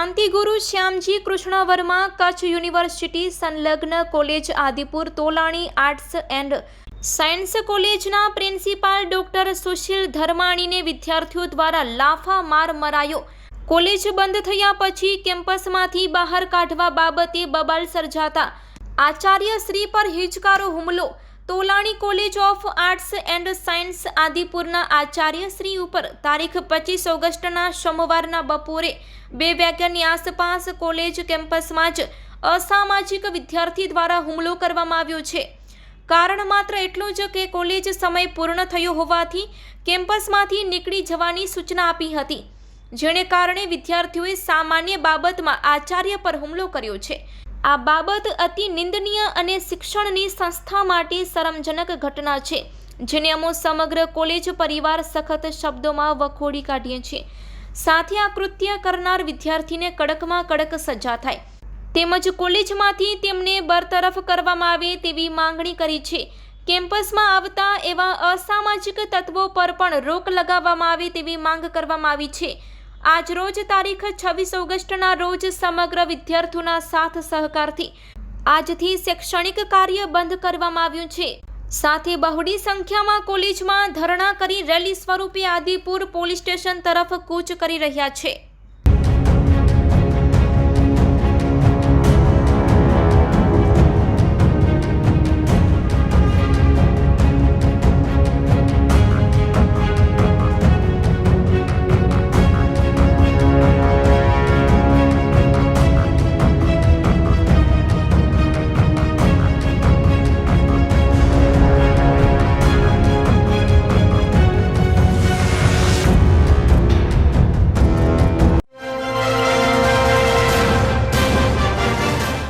ક્રાંતિગુરુ Shyamji Krishna Verma Kutch university સંલગ્ન college Adipur Tolani arts and science કોલેજના principal doctor Sushil ધર્માણીને વિદ્યાર્થીઓ દ્વારા લાફા માર મરાયો। કોલેજ બંધ થયા પછી કેમ્પસમાંથી બહાર કાઢવા બાબતે બબાલ સર્જાતા આચાર્ય શ્રી પર હિચકારો હુમલો। Tolani college of arts and science આદિપુરના આચાર્ય શ્રી ઉપર તારીખ 25 ઓગસ્ટના સોમવારના બપોરે 2 વાગ્યાની આસપાસ કોલેજ કેમ્પસમાં જ અસામાજિક વિદ્યાર્થી દ્વારા હુમલો કરવામાં આવ્યો છે। કારણ માત્ર એટલું જ કે કોલેજ સમય પૂર્ણ થયો હોવાથી કેમ્પસમાંથી નીકળી જવાની સૂચના આપી હતી, જેને કારણે વિદ્યાર્થીઓએ સામાન્ય બાબતમાં આચાર્ય પર હુમલો કર્યો છે। આ બાબત અતિ નિંદનીય અને શિક્ષણની સંસ્થા માટે શરમજનક ઘટના છે, જેને અમે સમગ્ર કોલેજ પરિવાર સખત શબ્દોમાં વખોડી કાઢીએ છીએ। સાથે આ કૃત્ય કરનાર વિદ્યાર્થીને કડકમાં કડક સજા થાય તેમજ કોલેજમાંથી તેમને બરતરફ કરવામાં આવે તેવી માંગણી કરી છે। કેમ્પસમાં આવતા એવા અસામાજિક તત્વો પર પણ રોક લગાવવામાં આવે તેવી માંગ કરવામાં આવી છે। આજ રોજ તારીખ 26 ઓગસ્ટના રોજ સમગ્ર વિદ્યાર્થીઓના સાથ સહકારથી આજથી શૈક્ષણિક કાર્ય બંધ કરવામાં આવ્યું છે। સાથે બહોળી સંખ્યામાં કોલેજમાં ધરણા કરી રેલી સ્વરૂપે આદિપુર પોલીસ સ્ટેશન તરફ કૂચ કરી રહ્યા છે।